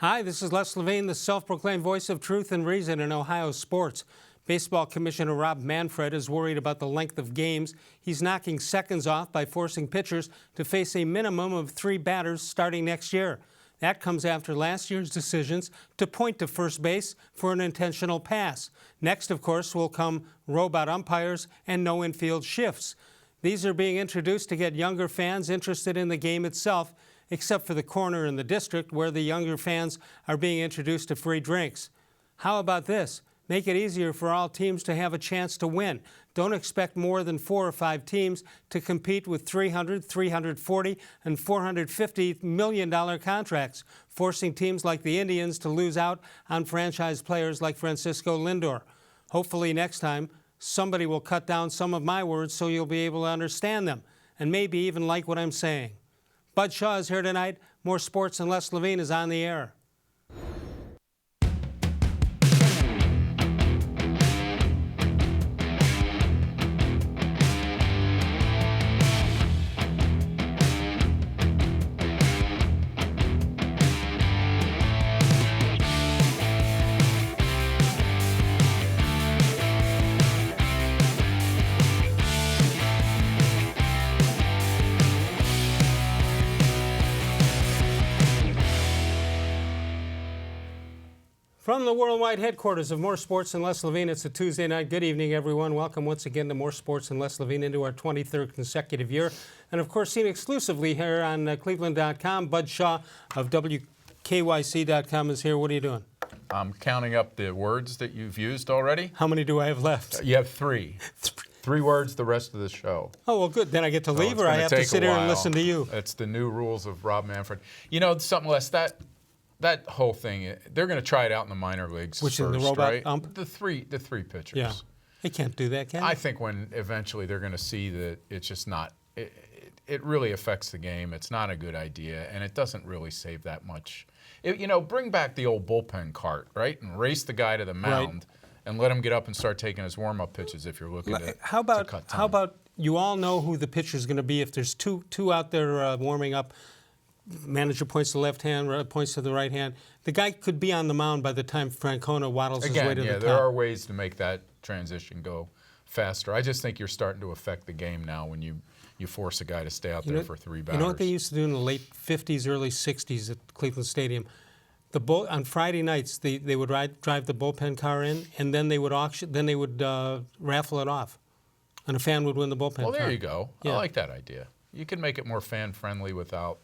Hi, this is Les Levine, the self-proclaimed voice of truth and reason in Ohio sports. Baseball Commissioner Rob Manfred is worried about the length of games. He's knocking seconds off by forcing pitchers to face a minimum of 3 batters starting next year. That comes after last year's decisions to point to first base for an intentional pass. Next, of course, will come robot umpires and no infield shifts. These are being introduced to get younger fans interested in the game itself, except for the corner in the district where the younger fans are being introduced to free drinks. How about this? Make it easier for all teams to have a chance to win. Don't expect more than 4 or 5 teams to compete with $300, $340, and $450 million contracts, forcing teams like the Indians to lose out on franchise players like Francisco Lindor. Hopefully next time, somebody will cut down some of my words so you'll be able to understand them, and maybe even like what I'm saying. Bud Shaw is here tonight. More sports and Les Levine is on the air. From the worldwide headquarters of More Sports and Les Levine, it's a Tuesday night. Good evening, everyone. Welcome once again to More Sports and Les Levine into our 23rd consecutive year. And, of course, seen exclusively here on cleveland.com. Bud Shaw of WKYC.com is here. What are you doing? I'm counting up the words that you've used already. How many do I have left? You have 3. 3 words the rest of the show. Oh, well, good. Then I get to leave, or I have to sit here and listen to you? It's the new rules of Rob Manfred. You know, something less, that whole thing, they're going to try it out in the minor leagues Which first, is the robot right? ump? The three pitchers. Yeah. They can't do that, can they? I think when eventually they're going to see that it's just not, it really affects the game. It's not a good idea, and it doesn't really save that much. Bring back the old bullpen cart, right? And race the guy to the mound and let him get up and start taking his warm-up pitches if you're looking to cut time. How about you all know who the pitcher's going to be if there's two out there warming up? Manager points to the left hand, points to the right hand. The guy could be on the mound by the time Francona waddles his way to the top. There are ways to make that transition go faster. I just think you're starting to affect the game now when you force a guy to stay out there for 3 batters. You know what they used to do in the late 50s, early 60s at Cleveland Stadium? On Friday nights, they would drive the bullpen car in, and then they would raffle it off, and a fan would win the bullpen car. Well, there you go. Yeah. I like that idea. You can make it more fan-friendly without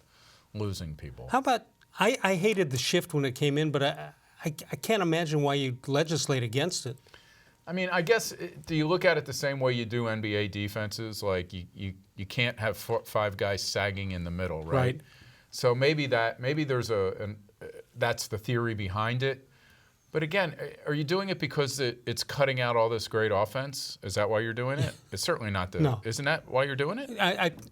losing people. How about, I hated the shift when it came in, but I can't imagine why you'd legislate against it. I mean, I guess, do you look at it the same way you do NBA defenses? Like, you can't have 5 guys sagging in the middle, right? So maybe there's that's the theory behind it. But again, are you doing it because it's cutting out all this great offense? Is that why you're doing it? It's certainly not the. No. Isn't that why you're doing it?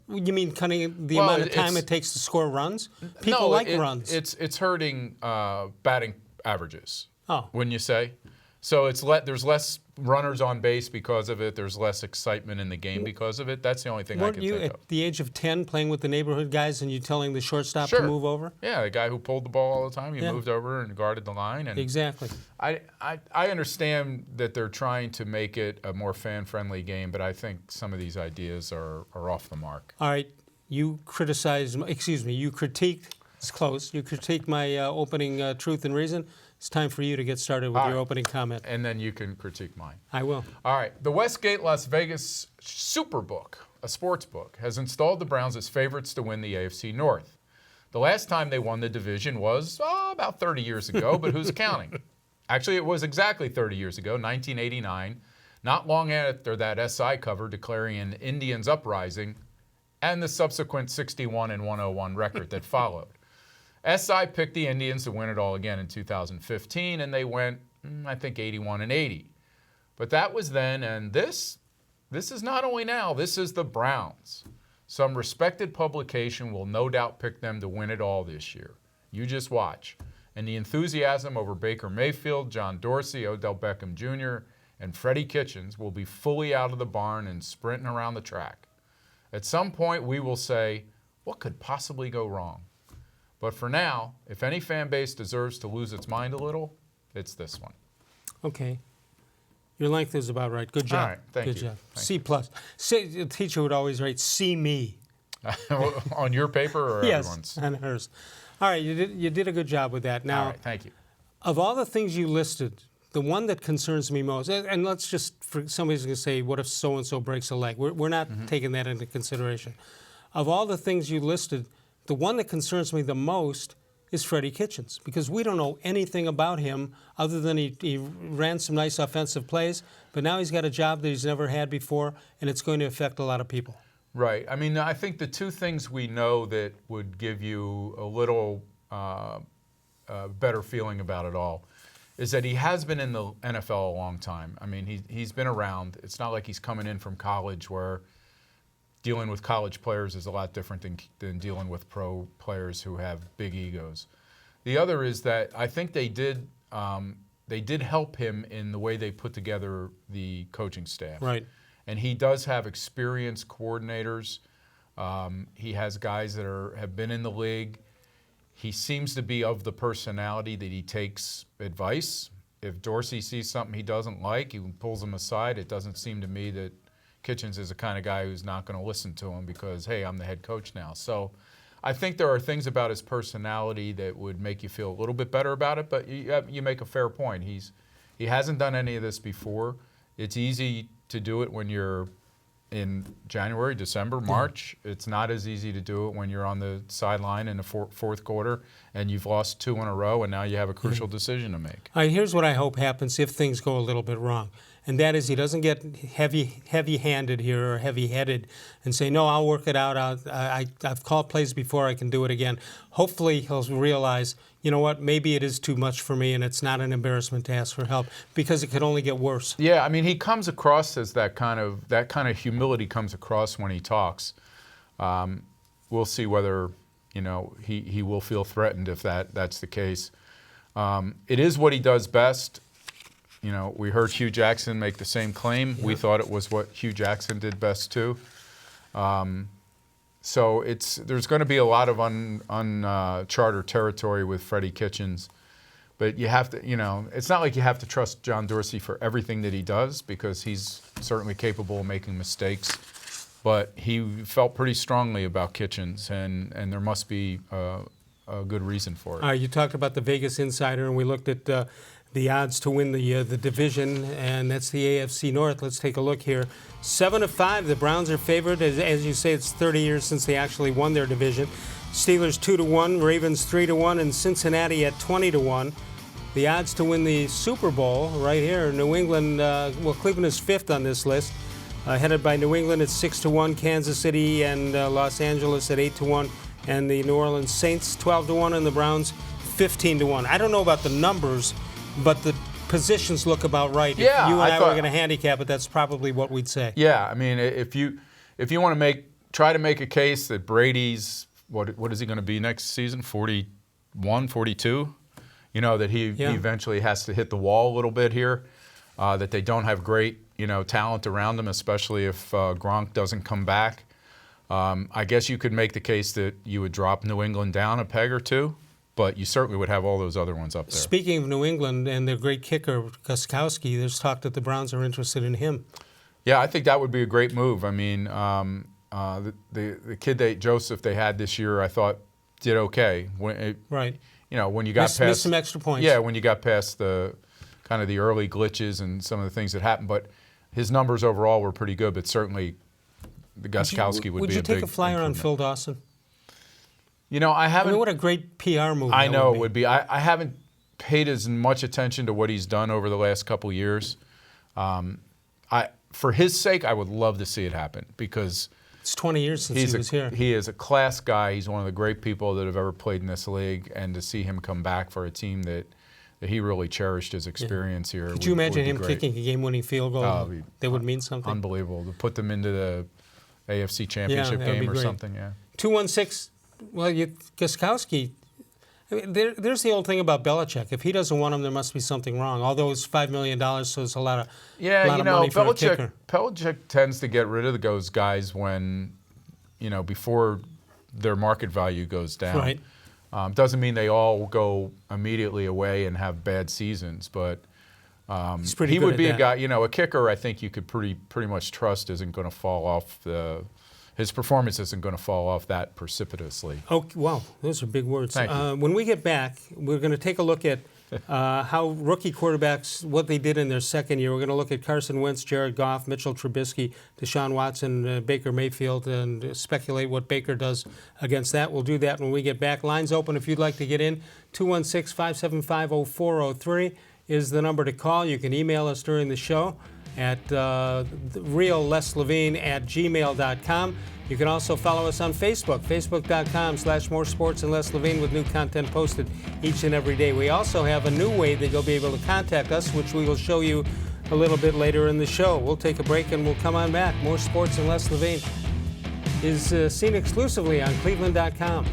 You mean cutting the amount of time it takes to score runs? People like runs. It's hurting batting averages. Oh. Wouldn't you say? So there's less runners on base because of it. There's less excitement in the game because of it. That's the only thing I can think of. Weren't you at the age of 10 playing with the neighborhood guys and you telling the shortstop Sure. to move over? Yeah, the guy who pulled the ball all the time. He moved over and guarded the line. And exactly. I understand that they're trying to make it a more fan-friendly game, but I think some of these ideas are off the mark. All right. You critiqued, it's close, you critiqued my opening Truth and Reason. It's time for you to get started with your opening comment. And then you can critique mine. I will. All right. The Westgate Las Vegas Superbook, a sports book, has installed the Browns as favorites to win the AFC North. The last time they won the division was about 30 years ago, but who's counting? Actually, it was exactly 30 years ago, 1989, not long after that SI cover declaring an Indians uprising and the subsequent 61-101 record that followed. SI picked the Indians to win it all again in 2015, and they went, I think, 81-80. But that was then, and this is not only now, this is the Browns. Some respected publication will no doubt pick them to win it all this year. You just watch. And the enthusiasm over Baker Mayfield, John Dorsey, Odell Beckham Jr., and Freddie Kitchens will be fully out of the barn and sprinting around the track. At some point, we will say, what could possibly go wrong? But for now, if any fan base deserves to lose its mind a little, it's this one. Okay. Your length is about right. Good job. All right, thank Good you. job. Thank C plus. The teacher would always write C me. On your paper or Yes, everyone's? on hers. All right, you did a good job with that. Now, All right, thank you. of all the things you listed, the one that concerns me most, and let's just, for somebody's going to say, what if so-and-so breaks a leg? We're not taking that into consideration. Of all the things you listed, the one that concerns me the most is Freddie Kitchens, because we don't know anything about him other than he ran some nice offensive plays, but now he's got a job that he's never had before, and it's going to affect a lot of people. Right. I mean, I think the two things we know that would give you a little better feeling about it all is that he has been in the NFL a long time. I mean, he's been around. It's not like he's coming in from college where dealing with college players is a lot different than dealing with pro players who have big egos. The other is that I think they did help him in the way they put together the coaching staff. Right. And he does have experienced coordinators. He has guys that have been in the league. He seems to be of the personality that he takes advice. If Dorsey sees something he doesn't like, he pulls him aside. It doesn't seem to me that Kitchens is the kind of guy who's not going to listen to him because, hey, I'm the head coach now. So I think there are things about his personality that would make you feel a little bit better about it, but you make a fair point. He hasn't done any of this before. It's easy to do it when you're in January, December, March. It's not as easy to do it when you're on the sideline in the fourth quarter and you've lost 2 in a row and now you have a crucial decision to make. All right, here's what I hope happens if things go a little bit wrong. And that is he doesn't get heavy-handed here or heavy-headed and say, no, I'll work it out. I've called plays before. I can do it again. Hopefully he'll realize, you know what, maybe it is too much for me and it's not an embarrassment to ask for help because it could only get worse. Yeah, I mean, he comes across as that kind of humility comes across when he talks. We'll see whether, he will feel threatened if that's the case. It is what he does best. We heard Hugh Jackson make the same claim. Yeah. We thought it was what Hugh Jackson did best too. So there's going to be a lot of uncharted territory with Freddie Kitchens. But you have to, it's not like you have to trust John Dorsey for everything that he does because he's certainly capable of making mistakes. But he felt pretty strongly about Kitchens, and there must be a good reason for it. You talked about the Vegas Insider, and we looked at the odds to win the division, and that's the AFC North. Let's take a look here. 7-5, the Browns are favored. As you say, it's 30 years since they actually won their division. Steelers 2-1, Ravens 3-1, and Cincinnati at 20-1. The odds to win the Super Bowl right here, New England, Cleveland is 5th on this list. Headed by New England at 6-1, Kansas City and Los Angeles at 8-1, and the New Orleans Saints 12-1, and the Browns 15-1. I don't know about the numbers, but the positions look about right. Yeah, if you and I were going to handicap it, that's probably what we'd say. Yeah, I mean, if you want to try to make a case that Brady's what is he going to be next season? 41, 42? That he eventually has to hit the wall a little bit here. That they don't have great talent around him, especially if Gronk doesn't come back. I guess you could make the case that you would drop New England down a peg or two. But you certainly would have all those other ones up there. Speaking of New England and their great kicker, Gostkowski, there's talk that the Browns are interested in him. Yeah, I think that would be a great move. I mean, the kid Joseph they had this year, I thought did okay. Right. When you got past missed some extra points. Yeah, when you got past the kind of the early glitches and some of the things that happened. But his numbers overall were pretty good. But certainly, the Gostkowski would be a big. Would you take a flyer on Phil Dawson? I haven't. I mean, what a great PR move. I know it would be. I haven't paid as much attention to what he's done over the last couple of years. For his sake, I would love to see it happen because it's 20 years since he was here. He is a class guy. He's one of the great people that have ever played in this league, and to see him come back for a team that he really cherished his experience here. Could you imagine him kicking a game-winning field goal? That would mean something. Unbelievable to put them into the AFC Championship game or something. Yeah. 216. Well, Gostkowski, I mean, there's the old thing about Belichick. If he doesn't want him, there must be something wrong. Although it's $5 million, so it's a lot of money for a kicker. Belichick tends to get rid of those guys when, before their market value goes down. Right. Doesn't mean they all go immediately away and have bad seasons, but he would be a guy, a kicker I think you could pretty much trust isn't going to fall off his performance isn't going to fall off that precipitously. Oh, wow, those are big words. Thank you. When we get back, we're going to take a look at how rookie quarterbacks, what they did in their second year. We're going to look at Carson Wentz, Jared Goff, Mitchell Trubisky, Deshaun Watson, Baker Mayfield, and speculate what Baker does against that. We'll do that when we get back. Lines open if you'd like to get in. 216-575-0403 is the number to call. You can email us during the show at reallesslevine@gmail.com. You can also follow us on Facebook, facebook.com/moresportsandlesslevine with new content posted each and every day. We also have a new way that you'll be able to contact us, which we will show you a little bit later in the show. We'll take a break and we'll come on back. More Sports and Less Levine is seen exclusively on cleveland.com.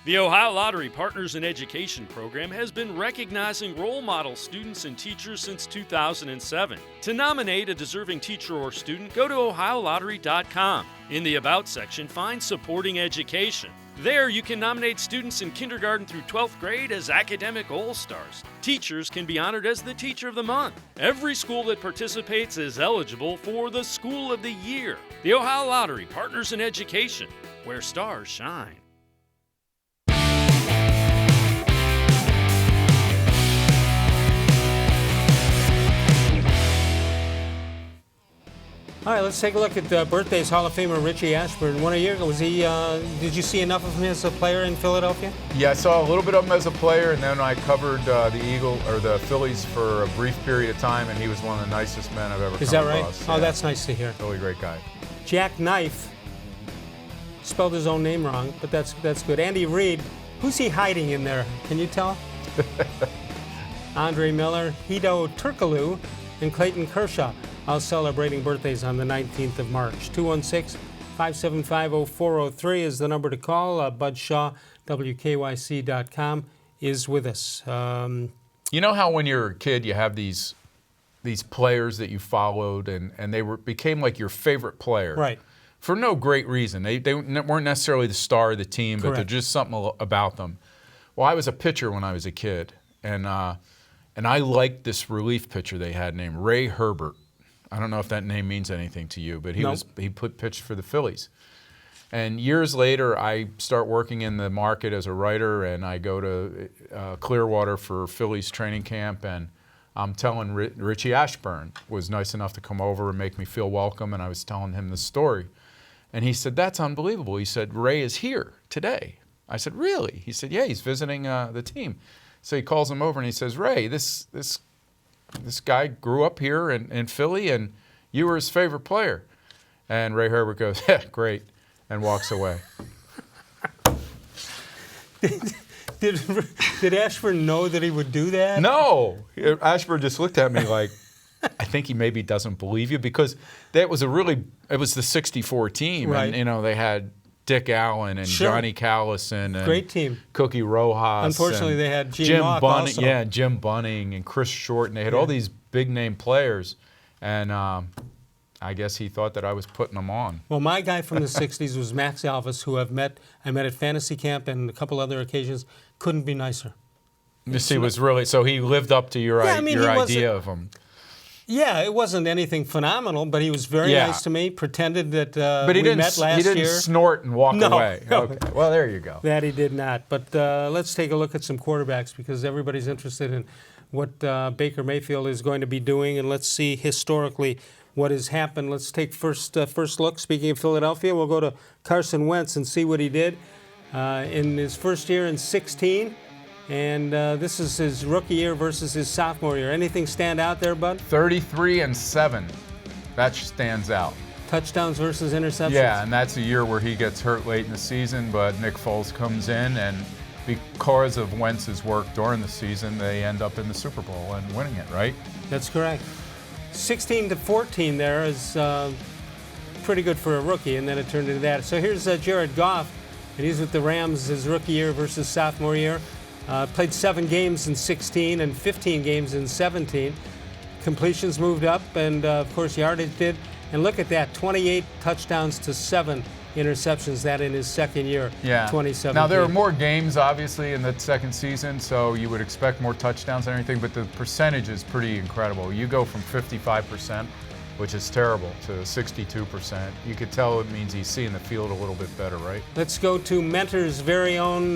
The Ohio Lottery Partners in Education program has been recognizing role model students and teachers since 2007. To nominate a deserving teacher or student, go to OhioLottery.com. In the About section, find Supporting Education. There, you can nominate students in kindergarten through 12th grade as academic all-stars. Teachers can be honored as the Teacher of the Month. Every school that participates is eligible for the School of the Year. The Ohio Lottery Partners in Education, where stars shine. All right, let's take a look at birthdays. Hall of Famer Richie Ashburn. 1 year ago, was he? Did you see enough of him as a player in Philadelphia? Yeah, I saw a little bit of him as a player, and then I covered the Phillies for a brief period of time, and he was one of the nicest men I've ever come across. Is that right? Yeah. Oh, that's nice to hear. Really great guy. Jack Knife spelled his own name wrong, but that's good. Andy Reid, who's he hiding in there? Can you tell? Andre Miller, Hito Turkoglu, and Clayton Kershaw, all celebrating birthdays on the 19th of March. 216-575-0403 is the number to call. Bud Shaw, WKYC.com, is with us. You know how when you're a kid you have these players that you followed and they became like your favorite player. Right. For no great reason. They weren't necessarily the star of the team, but Correct. there's just something about them. Well, I was a pitcher when I was a kid, and I liked this relief pitcher they had named Ray Herbert. I don't know if that name means anything to you, but he pitched for the Phillies. And years later, I start working in the market as a writer, and I go to Clearwater for Phillies training camp, and I'm telling Richie Ashburn was nice enough to come over and make me feel welcome, and I was telling him the story. And he said, "That's unbelievable." He said, "Ray is here today." I said, "Really?" He said, "Yeah, he's visiting the team." So he calls him over and he says, "Ray, this guy grew up here in Philly, and you were his favorite player." And Ray Herbert goes, "Yeah, great," and walks away. Did Ashburn know that he would do that? No. Ashburn just looked at me like, I think he maybe doesn't believe you, because it was the 64 team. Right. And, they had Dick Allen and Sure. Johnny Callison and Great team. Cookie Rojas. Unfortunately, and they had Jim Mock Bunning. also. Yeah, Jim Bunning and Chris Short, and they had all these big-name players. And I guess he thought that I was putting them on. Well, my guy from the 60s was Max Alvis, who I met at fantasy camp and a couple other occasions. Couldn't be nicer. He was really, so he lived up to your Yeah, I mean, he was idea of him. Yeah, it wasn't anything phenomenal, but he was very nice to me. Pretended that but he we didn't, met last year. He didn't snort and walk away. No. Okay. Well, there you go. That he did not. But let's take a look at some quarterbacks because everybody's interested in what Baker Mayfield is going to be doing, and let's see historically what has happened. Let's take first look. Speaking of Philadelphia, we'll go to Carson Wentz and see what he did in his first year in 16. And this is his rookie year versus his sophomore year. Anything stand out there, bud? 33-7. That stands out. Touchdowns versus interceptions? Yeah, and that's a year where he gets hurt late in the season, but Nick Foles comes in, and because of Wentz's work during the season, they end up in the Super Bowl and winning it, right? That's correct. 16-14 there is pretty good for a rookie, and then it turned into that. So here's Jared Goff, and he's with the Rams his rookie year versus sophomore year. Played 7 games in 16 and 15 games in 17. Completions moved up, and of course yardage did. And look at that, 28 touchdowns to 7 interceptions, that in his second year, 2017. Now, there are more games, obviously, in the second season, so you would expect more touchdowns and everything, but the percentage is pretty incredible. You go from 55%, which is terrible, to 62%. You could tell it means he's seeing the field a little bit better, right? Let's go to Mentor's very own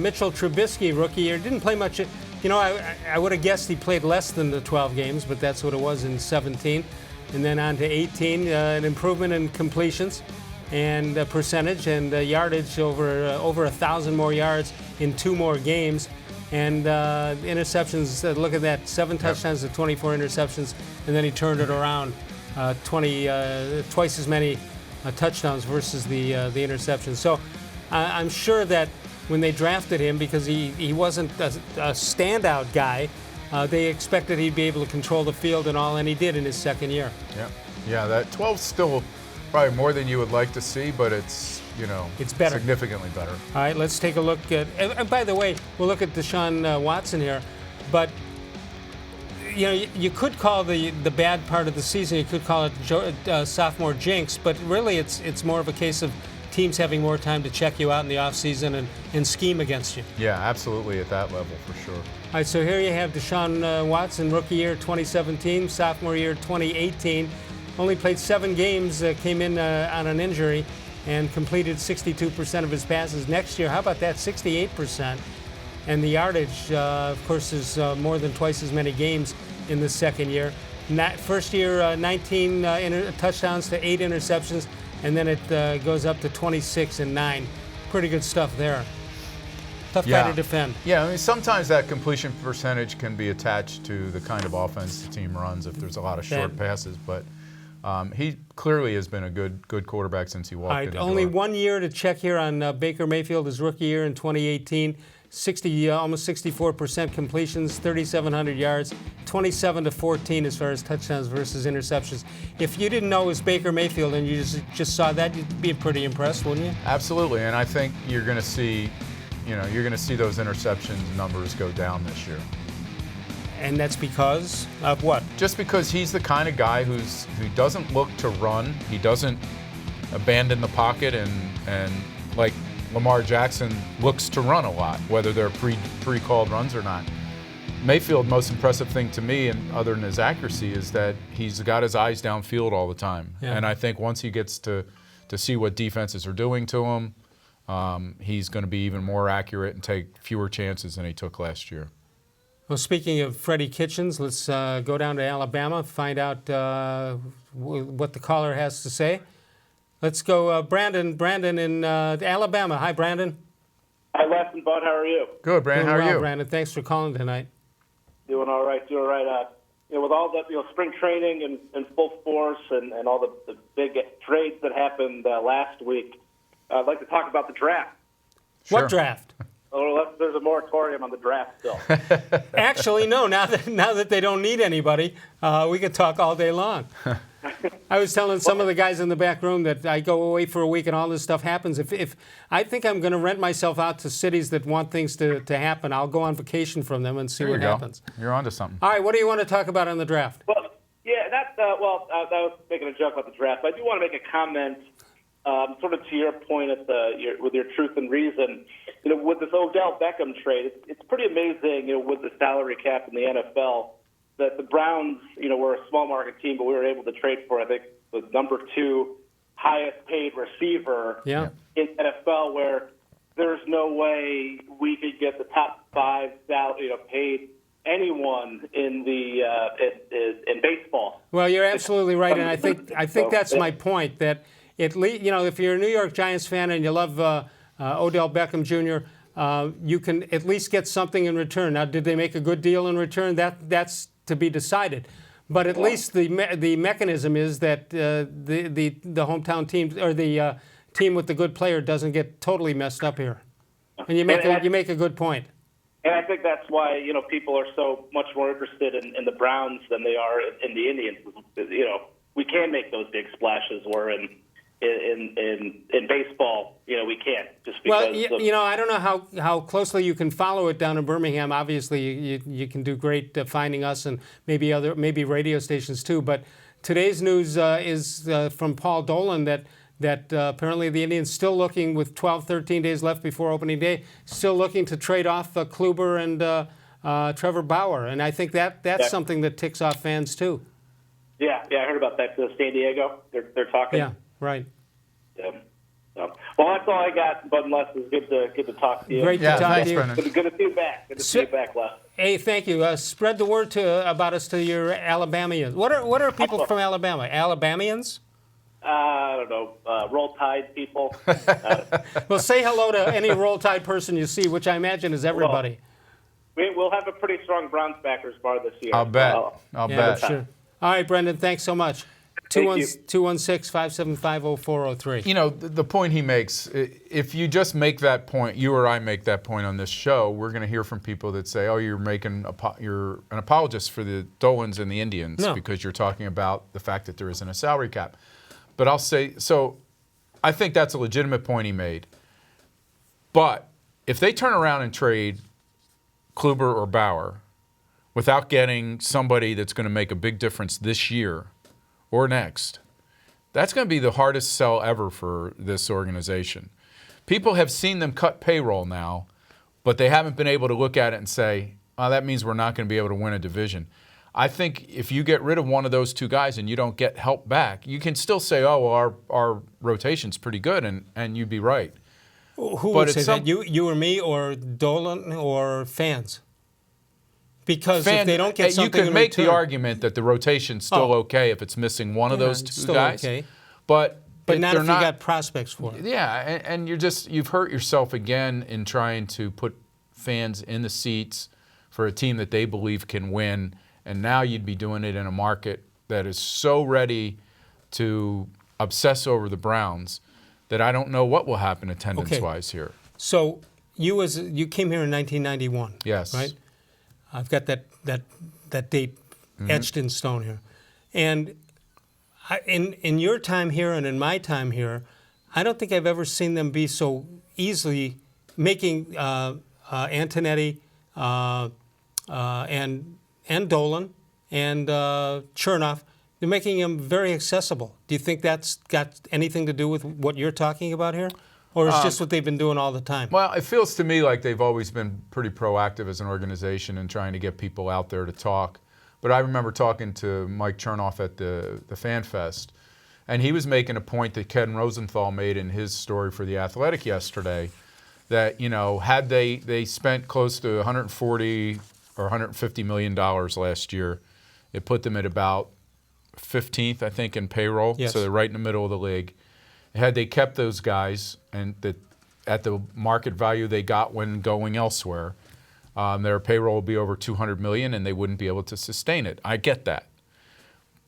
Mitchell Trubisky, rookie year. Didn't play much. You know, I would have guessed he played less than the 12 games, but that's what it was in 17. And then on to 18, an improvement in completions and percentage and yardage, over 1,000 more yards in 2 more games. And interceptions, look at that, 7 touchdowns to 24 interceptions, and then he turned it around, twice as many touchdowns versus the interceptions. So I'm sure that when they drafted him, because he wasn't a standout guy, they expected he'd be able to control the field and all, and he did in his second year. Yeah, that 12's still probably more than you would like to see, but it's, it's better. Significantly better. All right, let's take a look at, and by the way, we'll look at Deshaun Watson here, but you could call the bad part of the season, you could call it sophomore jinx, but really it's more of a case of teams having more time to check you out in the offseason and scheme against you. Yeah, absolutely, at that level for sure. All right, so here you have Deshaun Watson, rookie year 2017, sophomore year 2018. Only played 7 games, came in on an injury, and completed 62% of his passes. Next year, how about that, 68%? And the yardage, of course, is more than twice as many games in the second year. First year, 19 touchdowns to 8 interceptions, and then it goes up to 26 and 9. Pretty good stuff there. Tough guy to defend. Yeah, I mean, sometimes that completion percentage can be attached to the kind of offense the team runs if there's a lot of short passes, but he clearly has been a good quarterback since he walked in the door. Only 1 year to check here on Baker Mayfield, his rookie year in 2018. Almost 64% completions, 3,700 yards, 27-14 as far as touchdowns versus interceptions. If you didn't know it was Baker Mayfield and you just saw that, you'd be pretty impressed, wouldn't you? Absolutely, and I think you're going to see, those interception numbers go down this year. And that's because of what? Just because he's the kind of guy who doesn't look to run. He doesn't abandon the pocket and like Lamar Jackson looks to run a lot, whether they're pre-called runs or not. Mayfield's most impressive thing to me, and other than his accuracy, is that he's got his eyes downfield all the time. Yeah. And I think once he gets to see what defenses are doing to him, he's going to be even more accurate and take fewer chances than he took last year. Well, speaking of Freddie Kitchens, let's go down to Alabama, find out what the caller has to say. Let's go, Brandon in Alabama. Hi, Brandon. Hi, Les and Bud. How are you? Good, Brandon. How are you? Brandon, thanks for calling tonight. Doing all right. With all the spring training in full force and all the big trades that happened last week, I'd like to talk about the draft. Sure. What draft? Oh, there's a moratorium on the draft still. Actually, no. Now that they don't need anybody, we could talk all day long. I was telling some of the guys in the back room that I go away for a week and all this stuff happens. If I think I'm going to rent myself out to cities that want things to happen, I'll go on vacation from them and see what happens. You're onto something. All right, what do you want to talk about on the draft? Well, yeah, I was making a joke about the draft. But I do want to make a comment, sort of to your point with your truth and reason. With this Odell Beckham trade, it's pretty amazing. With the salary cap in the NFL, that the Browns, were a small market team, but we were able to trade for, I think, the number 2 highest paid receiver in NFL, where there's no way we could get the top 5 paid anyone in the in baseball. Well, you're absolutely right, and I think that's my point. That at least, if you're a New York Giants fan and you love Odell Beckham Jr., you can at least get something in return. Now, did they make a good deal in return? That's to be decided. But at least the mechanism is that the hometown team or the team with the good player doesn't get totally messed up here. And you make a good point. And I think that's why people are so much more interested in the Browns than they are in the Indians. We can make those big splashes, where in baseball, we can't, just because. Well, I don't know how closely you can follow it down in Birmingham. Obviously, you can do great finding us and maybe radio stations too. But today's news is from Paul Dolan that apparently the Indians still looking, with 12, 13 days left before opening day, still looking to trade off Kluber and Trevor Bauer. And I think that's something that ticks off fans too. Yeah, I heard about that. San Diego, they're talking. Yeah, right. Yeah. So, well, that's all I got. But Les, it's good to talk to you. Great to talk to you. Good to see you back. Good to see you back, Les. Hey, thank you. Spread the word about us to your Alabamians. What are people from Alabama? Alabamians? I don't know. Roll Tide people. Well, say hello to any Roll Tide person you see, which I imagine is everybody. Well, we'll have a pretty strong Browns backers bar this year. I'll bet. I'll bet. Sure. All right, Brendan, thanks so much. 216-575-0403. The point he makes, if you just make that point, you or I make that point on this show, we're going to hear from people that say, oh, you're an apologist for the Dolans and the Indians because you're talking about the fact that there isn't a salary cap. But I'll say, so I think that's a legitimate point he made. But if they turn around and trade Kluber or Bauer without getting somebody that's going to make a big difference this year or next, that's going to be the hardest sell ever for this organization. People have seen them cut payroll now, but they haven't been able to look at it and say, oh, that means we're not going to be able to win a division. I think if you get rid of one of those two guys and you don't get help back, you can still say, oh, well, our rotation's pretty good, and you'd be right. Who would say that? You or me or Dolan or fans? Because if they don't get something, you could make the argument that the rotation's still okay if it's missing one of those two guys. Okay. But not if you got prospects for it. Yeah, and you've hurt yourself again in trying to put fans in the seats for a team that they believe can win, and now you'd be doing it in a market that is so ready to obsess over the Browns that I don't know what will happen attendance-wise here. So you came here in 1991. Yes. Right. I've got that date etched in stone here, and in your time here and in my time here, I don't think I've ever seen them be so easily making Antonetti and Dolan and Chernoff. They're making them very accessible. Do you think that's got anything to do with what you're talking about here? Or it's just what they've been doing all the time? Well, it feels to me like they've always been pretty proactive as an organization in trying to get people out there to talk. But I remember talking to Mike Chernoff at the Fan Fest, and he was making a point that Ken Rosenthal made in his story for The Athletic yesterday, that, had they spent close to $140 or $150 million last year, it put them at about 15th, I think, in payroll. Yes. So they're right in the middle of the league. Had they kept those guys and at the market value they got when going elsewhere, their payroll would be over $200 million, and they wouldn't be able to sustain it. I get that,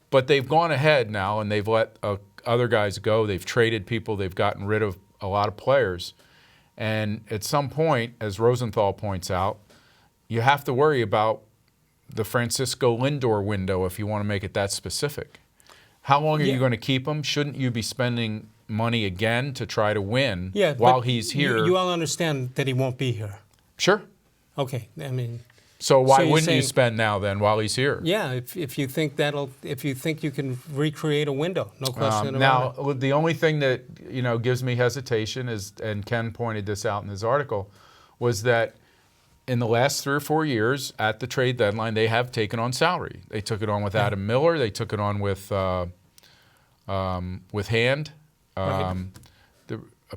but they've gone ahead now and they've let other guys go. They've traded people. They've gotten rid of a lot of players, and at some point, as Rosenthal points out, you have to worry about the Francisco Lindor window if you want to make it that specific. How long are you going to keep him? Shouldn't you be spending money again to try to win while he's here? You all understand that he won't be here. Sure. Okay. I mean. So why wouldn't you spend now then while he's here? Yeah, if you think you can recreate a window, no question about it. Now, the only thing that gives me hesitation is, and Ken pointed this out in his article, was that in the last 3 or 4 years at the trade deadline, they have taken on salary. They took it on with Adam Miller. They took it on with Hand, a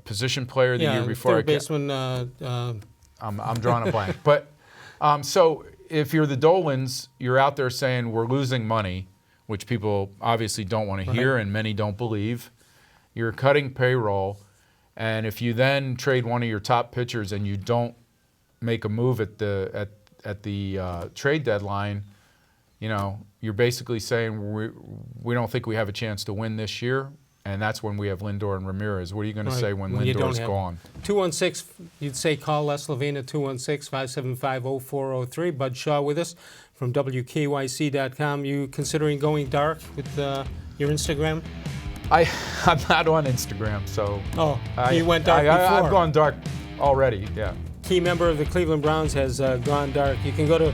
position player the year before. Third baseman. I'm drawing a blank. But so if you're the Dolans, you're out there saying we're losing money, which people obviously don't want to hear and many don't believe. You're cutting payroll, and if you then trade one of your top pitchers and you don't make a move at the trade deadline, you're basically saying we don't think we have a chance to win this year, and that's when we have Lindor and Ramirez. What are you going to say when Lindor's gone? 216, you'd say call Les Levine at 216-575-0403. Bud Shaw with us from WKYC.com. You considering going dark with your Instagram? I'm not on Instagram, so. Oh, you went dark before. I've gone dark already, yeah. Key member of the Cleveland Browns has gone dark. You can go to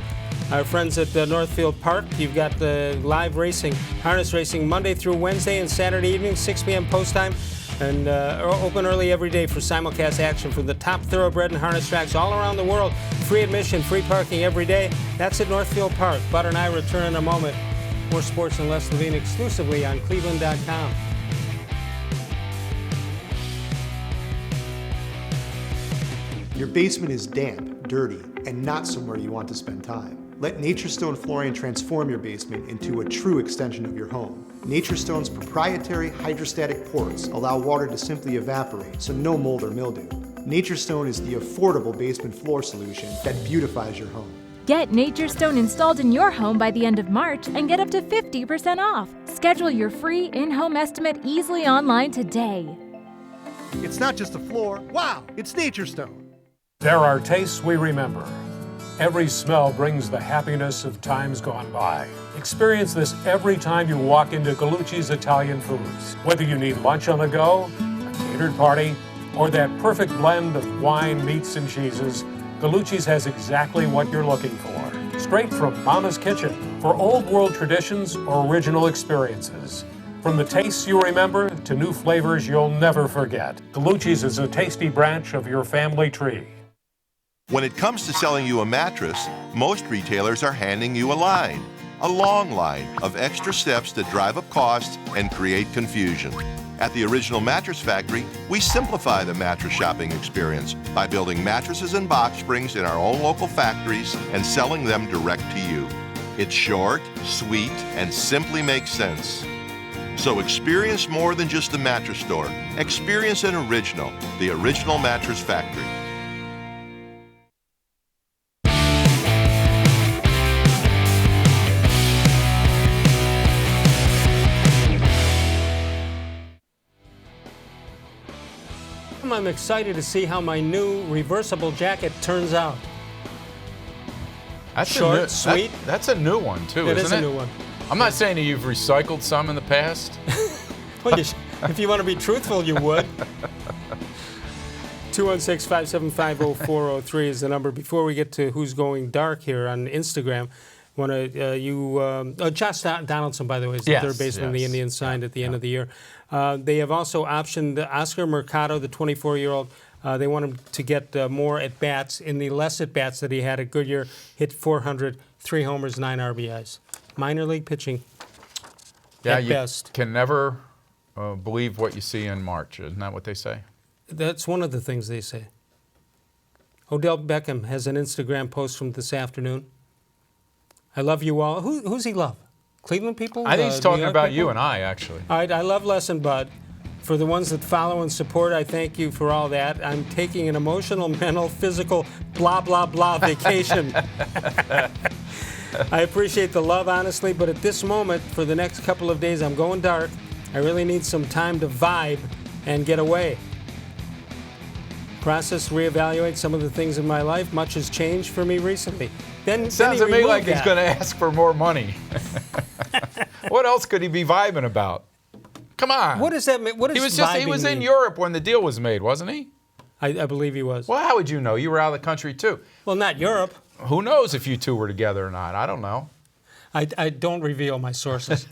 our friends at Northfield Park. You've got the live racing, harness racing, Monday through Wednesday and Saturday evening, 6 p.m. post time, and open early every day for simulcast action from the top thoroughbred and harness tracks all around the world. Free admission, free parking every day. That's at Northfield Park. Bud and I return in a moment. More sports and Les Levine exclusively on cleveland.com. Your basement is damp, dirty, and not somewhere you want to spend time. Let Nature Stone Flooring transform your basement into a true extension of your home. Nature Stone's proprietary hydrostatic ports allow water to simply evaporate, so no mold or mildew. Nature Stone is the affordable basement floor solution that beautifies your home. Get Nature Stone installed in your home by the end of March and get up to 50% off. Schedule your free in-home estimate easily online today. It's not just a floor. Wow, it's Nature Stone. There are tastes we remember. Every smell brings the happiness of times gone by. Experience this every time you walk into Gallucci's Italian Foods. Whether you need lunch on the go, a catered party, or that perfect blend of wine, meats, and cheeses, Gallucci's has exactly what you're looking for. Straight from Mama's Kitchen for old world traditions or original experiences. From the tastes you remember to new flavors you'll never forget. Gallucci's is a tasty branch of your family tree. When it comes to selling you a mattress, most retailers are handing you a line, a long line of extra steps that drive up costs and create confusion. At the Original Mattress Factory, we simplify the mattress shopping experience by building mattresses and box springs in our own local factories and selling them direct to you. It's short, sweet, and simply makes sense. So experience more than just the mattress store. Experience an original, the Original Mattress Factory. I'm excited to see how my new reversible jacket turns out. That's short, sweet. That's a new one, too, isn't it? It is a new one. I'm not saying that you've recycled some in the past. Well, if you want to be truthful, you would. 216-575-0403 is the number. Before we get to who's going dark here on Instagram, Josh Donaldson, by the way, is the third baseman the Indians signed at the end of the year. They have also optioned Oscar Mercado, the 24-year-old. They want him to get more at-bats. In the less at-bats that he had at Goodyear, hit .400, 3 homers, 9 RBIs. Minor league pitching at best. You can never believe what you see in March. Isn't that what they say? That's one of the things they say. Odell Beckham has an Instagram post from this afternoon. I love you all. Who's he love? Cleveland people? I think he's talking about you and I, actually. All right, I love Les and Bud. For the ones that follow and support, I thank you for all that. I'm taking an emotional, mental, physical, blah, blah, blah vacation. I appreciate the love, honestly, but at this moment, for the next couple of days, I'm going dark. I really need some time to vibe and get away. Process, reevaluate some of the things in my life. Much has changed for me recently. Then sounds to me like he's going to ask for more money. What else could he be vibing about? Come on. What does that mean? What does he was in Europe when the deal was made, wasn't he? I believe he was. Well, how would you know? You were out of the country too. Well, not Europe. Who knows if you two were together or not? I don't know. I don't reveal my sources.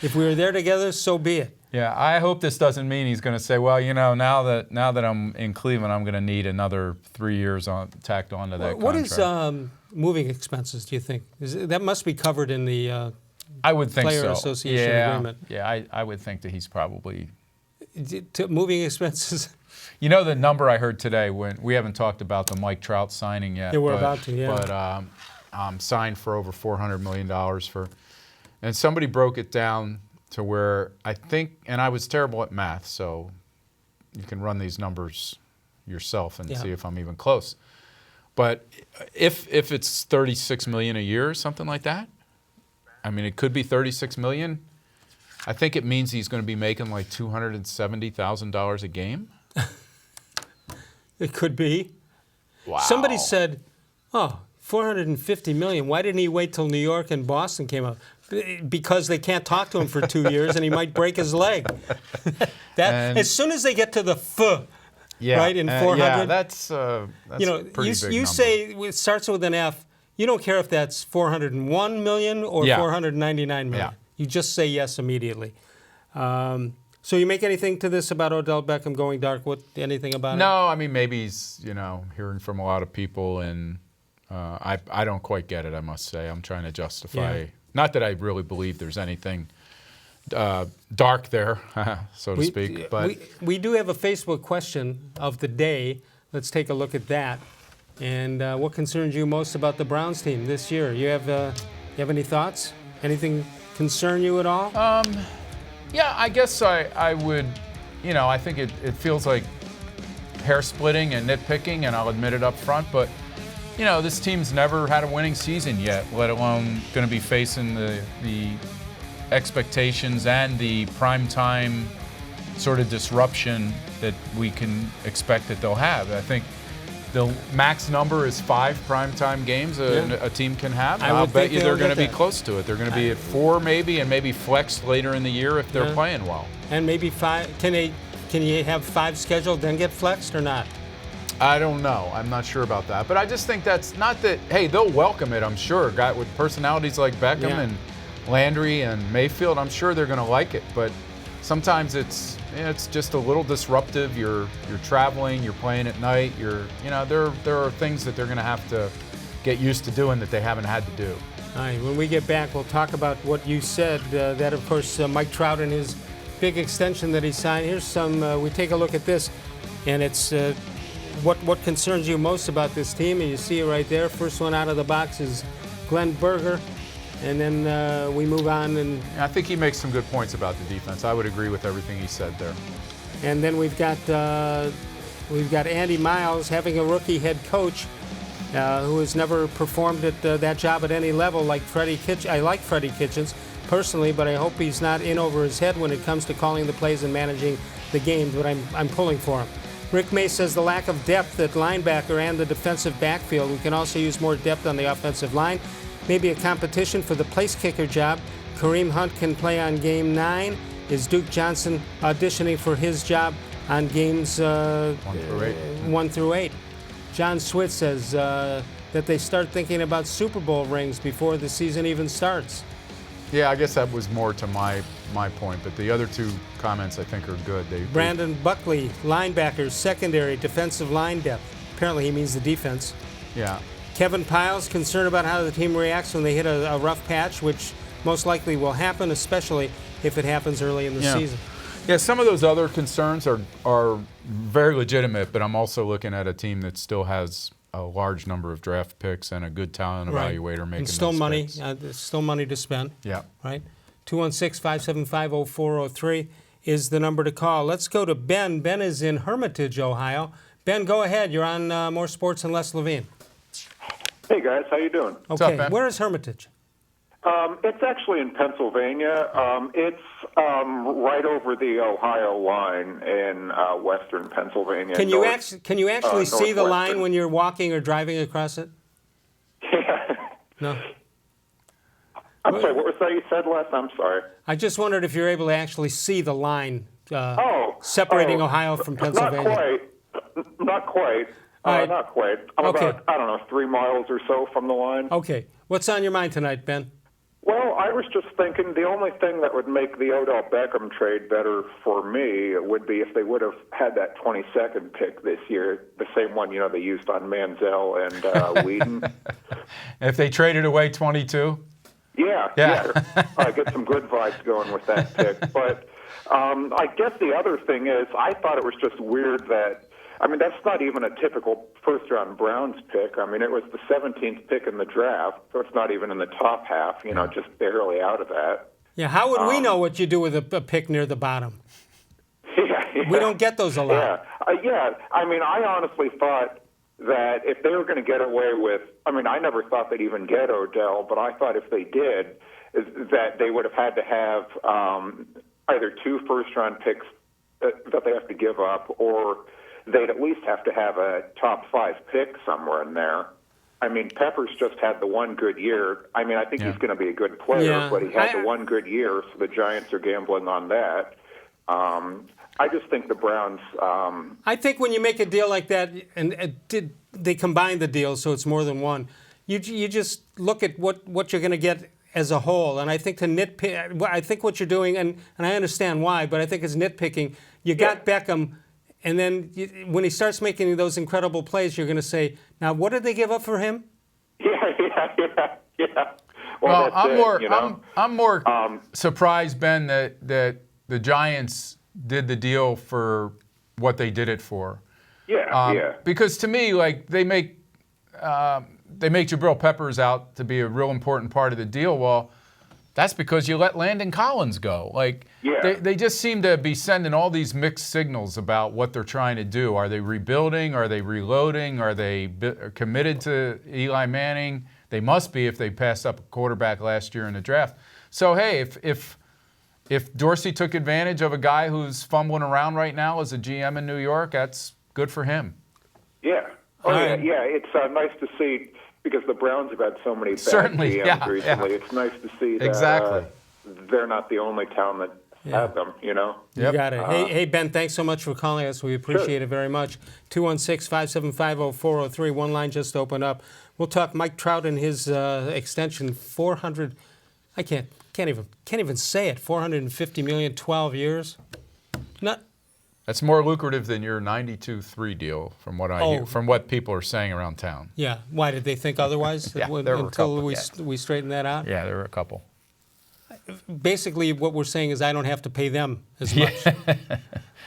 If we were there together, so be it. Yeah, I hope this doesn't mean he's going to say, well, now that I'm in Cleveland, I'm going to need another 3 years tacked onto that What contract. is moving expenses, do you think? That must be covered in the I would think Player so. Association agreement. Yeah, I would think that he's probably... Moving expenses? The number I heard today, when we haven't talked about the Mike Trout signing yet. Yeah, we're about to, yeah. But signed for over $400 million and somebody broke it down to where I think, and I was terrible at math, so you can run these numbers yourself and see if I'm even close. But if it's $36 million a year or something like that, I mean, it could be $36 million. I think it means he's going to be making like $270,000 a game. It could be. Wow. Somebody said, $450 million. Why didn't he wait till New York and Boston came out? Because they can't talk to him for 2 years and he might break his leg. As soon as they get to the right, in 400. Yeah, that's pretty big you number. say it starts with an F. You don't care if that's $401 million or $499 million. Yeah. You just say yes immediately. So you make anything to this about Odell Beckham going dark? Anything about it? No, I mean, maybe he's, hearing from a lot of people, and I don't quite get it, I must say. I'm trying to justify, not that I really believe there's anything dark there, so to speak. But we do have a Facebook question of the day. Let's take a look at that. And what concerns you most about the Browns team this year? You have any thoughts? Anything concern you at all? Yeah, I guess I would, I think it feels like hair splitting and nitpicking, and I'll admit it up front, but, this team's never had a winning season yet, let alone going to be facing the expectations and the primetime sort of disruption that we can expect that they'll have. I think the max number is 5 primetime games a team can have. I'll bet you they're going to be close to it. They're going to be at 4 maybe, and maybe flexed later in the year if they're playing well. And maybe 5. Can you have 5 scheduled then get flexed or not? I don't know. I'm not sure about that. But I just think that's not that, hey, they'll welcome it, I'm sure. Guy with personalities like Beckham and Landry and Mayfield, I'm sure they're going to like it. But sometimes it's just a little disruptive. You're traveling, you're playing at night. There are things that they're going to have to get used to doing that they haven't had to do. All right, when we get back, we'll talk about what you said. That, of course, Mike Trout and his big extension that he signed. Here's some. We take a look at this, and it's what concerns you most about this team, and you see it right there. First one out of the box is Glenn Berger. And then we move on. And I think he makes some good points about the defense. I would agree with everything he said there. And then we've got Andy Miles having a rookie head coach who has never performed at that job at any level like Freddie Kitchens. I like Freddie Kitchens personally, but I hope he's not in over his head when it comes to calling the plays and managing the games, but I'm pulling for him. Rick May says the lack of depth at linebacker and the defensive backfield. We can also use more depth on the offensive line. Maybe a competition for the place kicker job. Kareem Hunt can play on game 9. Is Duke Johnson auditioning for his job on games 1 through 8? John Switz says that they start thinking about Super Bowl rings before the season even starts. Yeah, I guess that was more to my point, but the other 2 comments I think are good. Brandon Buckley, linebackers, secondary, defensive line depth. Apparently he means the defense. Yeah. Kevin Piles, concerned about how the team reacts when they hit a rough patch, which most likely will happen, especially if it happens early in the season. Yeah, some of those other concerns are very legitimate, but I'm also looking at a team that still has a large number of draft picks and a good talent evaluator making and still those money, picks. still money to spend. Yeah. Right? 216-575-0403 is the number to call. Let's go to Ben. Ben is in Hermitage, Ohio. Ben, go ahead. You're on More Sports and Less Levine. Hey, guys. How you doing? Okay. What's up, Ben? Where is Hermitage? It's actually in Pennsylvania. It's right over the Ohio line in western Pennsylvania. Can you actually see the line when you're walking or driving across it? Yeah. No. I'm sorry. What was that you said last? I'm sorry. I just wondered if you're able to actually see the line separating Ohio from Pennsylvania. Not quite. Right. Not quite. I'm about, 3 miles or so from the line. Okay. What's on your mind tonight, Ben? Well, I was just thinking the only thing that would make the Odell Beckham trade better for me would be if they would have had that 22nd pick this year, the same one, they used on Manziel and Whedon. If they traded away 22? Yeah. I get some good vibes going with that pick. But I guess the other thing is I thought it was just weird that, that's not even a typical first-round Browns pick. It was the 17th pick in the draft, so it's not even in the top half, just barely out of that. Yeah, how would we know what you do with a pick near the bottom? Yeah. We don't get those a lot. I honestly thought that if they were going to get away with, I never thought they'd even get Odell, but I thought if they did, that they would have had to have either 2 first-round picks that they have to give up, or they'd at least have to have a top 5 pick somewhere in there. Peppers just had the one good year. I think he's going to be a good player, but he had the one good year, so the Giants are gambling on that. I just think the Browns... I think when you make a deal like that, and they combine the deal so it's more than one, you just look at what you're going to get as a whole. And I think to nitpick, I think what you're doing, and I understand why, but I think it's nitpicking. You got Beckham, and then when he starts making those incredible plays, you're going to say, now what did they give up for him? Yeah. Well, I'm more surprised, Ben, that the Giants did the deal for what they did it for. Because to me, they make Jabril Peppers out to be a real important part of the deal. Well, that's because you let Landon Collins go. They just seem to be sending all these mixed signals about what they're trying to do. Are they rebuilding? Are they reloading? Are they committed to Eli Manning? They must be if they passed up a quarterback last year in the draft. So, hey, if Dorsey took advantage of a guy who's fumbling around right now as a GM in New York, that's good for him. Yeah. It's nice to see, because the Browns have had so many bad GMs recently. It's nice to see that they're not the only town that have them, You got it. Hey, Ben, thanks so much for calling us. We appreciate it very much. 216-575-0403. One line just opened up. We'll talk Mike Trout and his extension, 400. I can't even say it. $450 million, 12 years. That's more lucrative than your 92-3 deal, from what I hear, from what people are saying around town. Yeah. Why did they think otherwise? There were a couple, we straighten that out. Yeah, there were a couple. Basically, what we're saying is I don't have to pay them as much.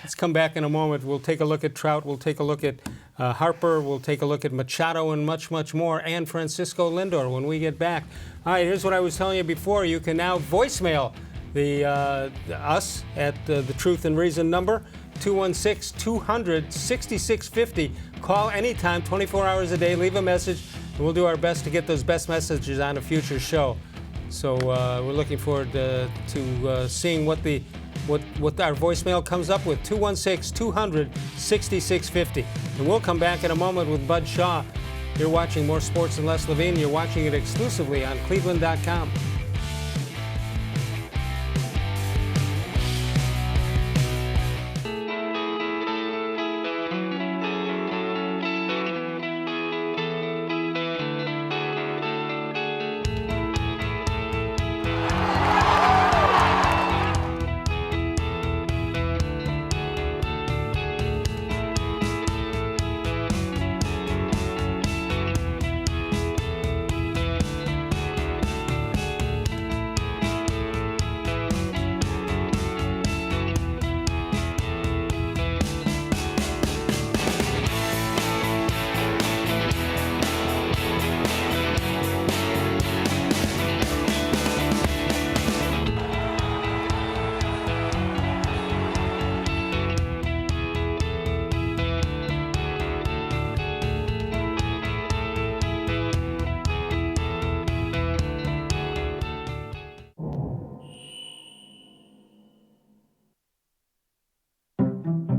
Let's come back in a moment. We'll take a look at Trout. We'll take a look at Harper. We'll take a look at Machado and much, much more, and Francisco Lindor when we get back. All right, here's what I was telling you before. You can now voicemail us at the Truth and Reason number, 216-200-6650. Call anytime, 24 hours a day. Leave a message, and we'll do our best to get those best messages on a future show. So we're looking forward to seeing what our voicemail comes up with, 216-200-6650. And we'll come back in a moment with Bud Shaw. You're watching More Sports and Less Levine. You're watching it exclusively on cleveland.com.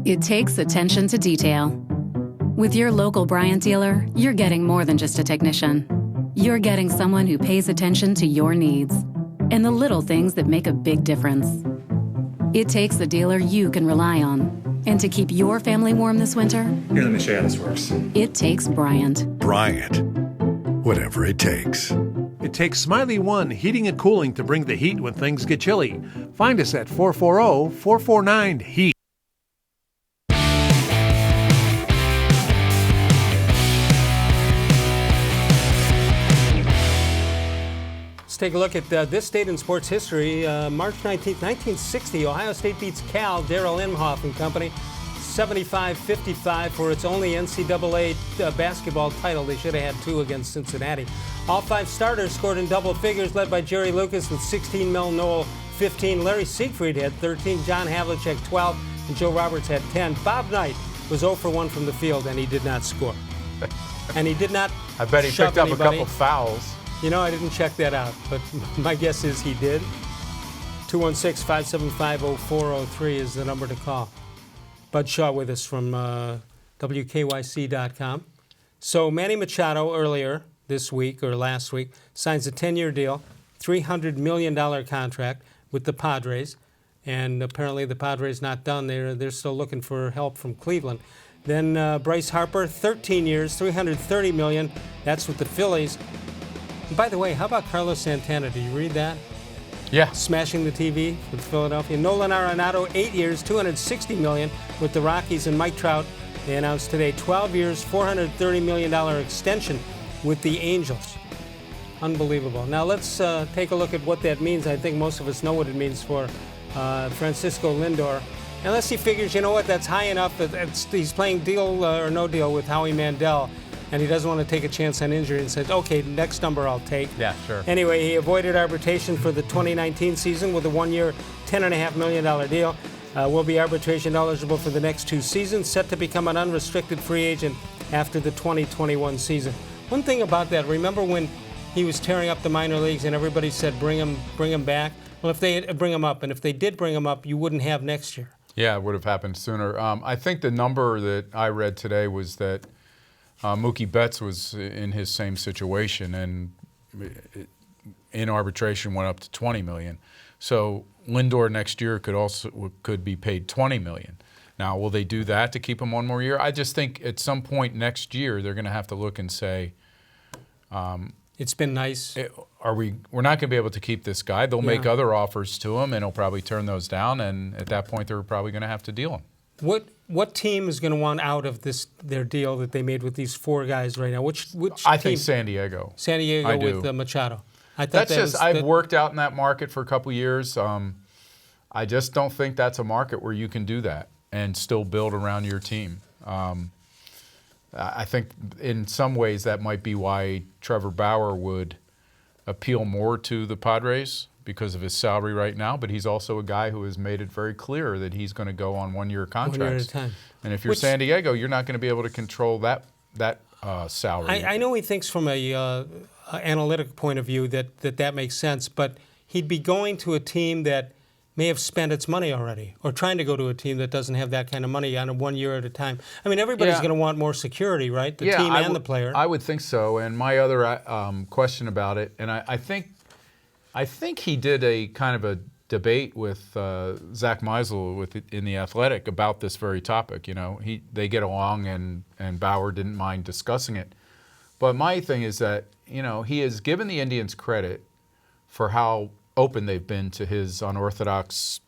It takes attention to detail. With your local Bryant dealer, you're getting more than just a technician. You're getting someone who pays attention to your needs and the little things that make a big difference. It takes a dealer you can rely on. And to keep your family warm this winter, here, let me show you how this works. It takes Bryant. Bryant. Whatever it takes. It takes Smiley One Heating and Cooling to bring the heat when things get chilly. Find us at 440-449-HEAT. Let's take a look at this date in sports history. March 19th, 1960, Ohio State beats Cal, Darrell Imhoff and company, 75-55 for its only NCAA basketball title. They should have had 2 against Cincinnati. All 5 starters scored in double figures, led by Jerry Lucas with 16, Mel Noel 15, Larry Siegfried had 13, John Havlicek 12, and Joe Roberts had 10. Bob Knight was 0 for 1 from the field, and he did not score. And he did not I bet he shove picked up anybody. a couple fouls. You know, I didn't check that out, but my guess is he did. 216-575-0403 is the number to call. Bud Shaw with us from WKYC.com. So Manny Machado earlier this week or last week signs a 10-year deal, $300 million contract with the Padres, and apparently the Padres not done. They're still looking for help from Cleveland. Then Bryce Harper, 13 years, $330 million. That's with the Phillies. And by the way, how about Carlos Santana? Did you read that? Yeah. Smashing the TV with Philadelphia. Nolan Arenado, 8 years, $260 million with the Rockies. And Mike Trout, they announced today, 12 years, $430 million extension with the Angels. Unbelievable. Now let's take a look at what that means. I think most of us know what it means for Francisco Lindor. Unless he figures, you know what, that's high enough that he's playing deal or no deal with Howie Mandel, and he doesn't want to take a chance on injury and says, okay, next number I'll take. Yeah, sure. Anyway, he avoided arbitration for the 2019 season with a 1-year, $10.5 million deal. Will be arbitration eligible for the next 2 seasons, set to become an unrestricted free agent after the 2021 season. One thing about that, remember when he was tearing up the minor leagues and everybody said bring him back? Well, if they bring him up, and if they did bring him up, you wouldn't have next year. Yeah, it would have happened sooner. I think the number that I read today was that Mookie Betts was in his same situation, and in arbitration went up to $20 million. So Lindor next year could be paid $20 million. Now, will they do that to keep him 1 more year? I just think at some point next year they're going to have to look and say, it's been nice. We're not going to be able to keep this guy. They'll make other offers to him, and he'll probably turn those down. And at that point, they're probably going to have to deal him. What team is going to want out of their deal that they made with these 4 guys right now? Which I team? think San Diego. San Diego with Machado. I've worked out in that market for a couple years. I just don't think that's a market where you can do that and still build around your team. I think in some ways that might be why Trevor Bauer would appeal more to the Padres because of his salary right now, but he's also a guy who has made it very clear that he's going to go on 1-year contracts. 1 year at a time. And if you're San Diego, you're not going to be able to control that salary. I know he thinks from a analytic point of view that makes sense, but he'd be going to a team that may have spent its money already, or trying to go to a team that doesn't have that kind of money on a 1 year at a time. I mean, everybody's going to want more security, right? The team and the player. I would think so. And my other question about it, and I think he did a kind of a debate with Zach Meisel in The Athletic about this very topic. You know, they get along, and Bauer didn't mind discussing it. But my thing is that, you know, he has given the Indians credit for how open they've been to his unorthodox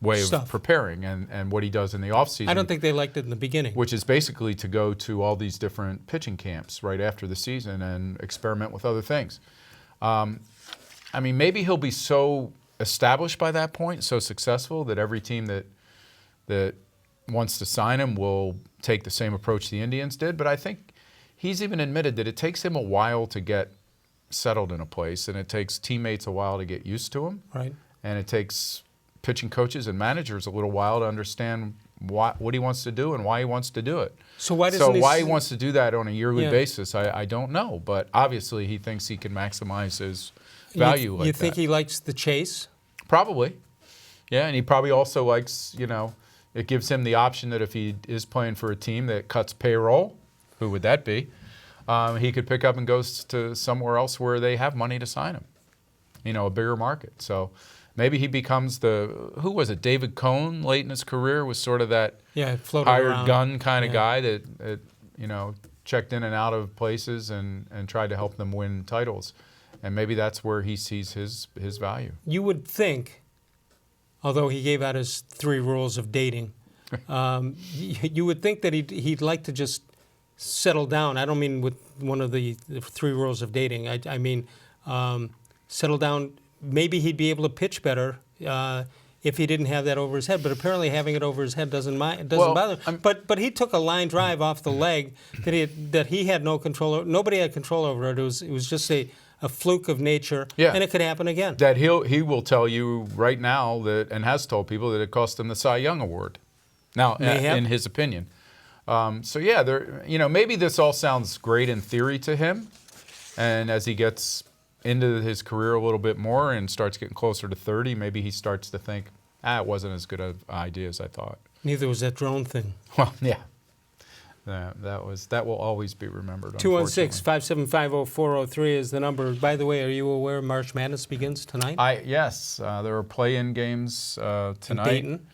way of preparing and what he does in the offseason. I don't think they liked it in the beginning. Which is basically to go to all these different pitching camps right after the season and experiment with other things. I mean, maybe he'll be so established by that point, so successful, that every team that wants to sign him will take the same approach the Indians did. But I think he's even admitted that it takes him a while to get settled in a place, and it takes teammates a while to get used to him. Right. And it takes pitching coaches and managers a little while to understand what he wants to do and why he wants to do it. So why he wants to do that on a yearly basis, I don't know. But obviously he thinks he can maximize his value like that. You think he likes the chase? Probably. Yeah, and he probably also likes, you know, it gives him the option that if he is playing for a team that cuts payroll, who would that be? He could pick up and go to somewhere else where they have money to sign him, you know, a bigger market. So maybe he becomes who was it, David Cohn late in his career was sort of that hired gun kind of guy that, you know, checked in and out of places and tried to help them win titles. And maybe that's where he sees his value. You would think, although he gave out his 3 rules of dating, you would think that he'd like to just settle down. I don't mean with one of the 3 rules of dating. I mean settle down. Maybe he'd be able to pitch better if he didn't have that over his head. But apparently having it over his head doesn't bother him. But he took a line drive off the leg that he had no control over. Nobody had control over it. It was just a fluke of nature, and it could happen again. That he will tell you right now that, and has told people, that it cost him the Cy Young Award. Now, in his opinion. So yeah, maybe this all sounds great in theory to him, and as he gets into his career a little bit more and starts getting closer to 30, maybe he starts to think, it wasn't as good an idea as I thought. Neither was that drone thing. Well, yeah. That will always be remembered. 216-575-0403 is the number. By the way, are you aware March Madness begins tonight? Yes. There are play-in games tonight. In Dayton.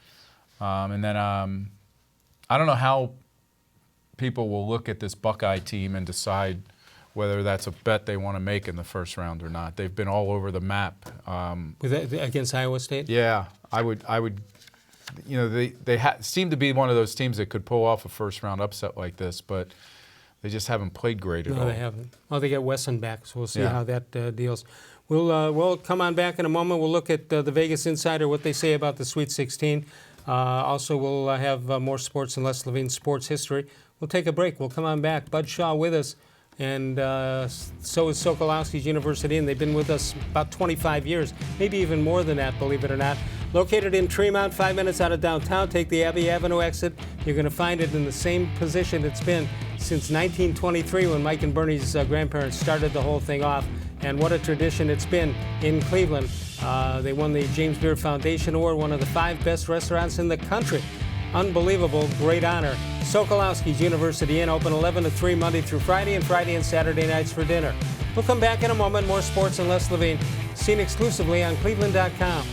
And then I don't know how people will look at this Buckeye team and decide whether that's a bet they want to make in the first round or not. They've been all over the map. Against Iowa State? Yeah, I would. They seem to be one of those teams that could pull off a first-round upset like this, but they just haven't played great at all. No, they haven't. Well, they get Wesson back, so we'll see how that deals. We'll come on back in a moment. We'll look at the Vegas Insider, what they say about the Sweet 16. Also, we'll have more sports and Les Levine sports history. We'll take a break. We'll come on back. Bud Shaw with us, and so is Sokolowski's University, and they've been with us about 25 years, maybe even more than that, believe it or not. Located in Tremont, 5 minutes out of downtown, take the Abbey Avenue exit. You're going to find it in the same position it's been since 1923 when Mike and Bernie's grandparents started the whole thing off. And what a tradition it's been in Cleveland. They won the James Beard Foundation Award, one of the 5 best restaurants in the country. Unbelievable, great honor. Sokolowski's University Inn, open 11 to 3 Monday through Friday, and Friday and Saturday nights for dinner. We'll come back in a moment. More sports and Les Levine, seen exclusively on cleveland.com.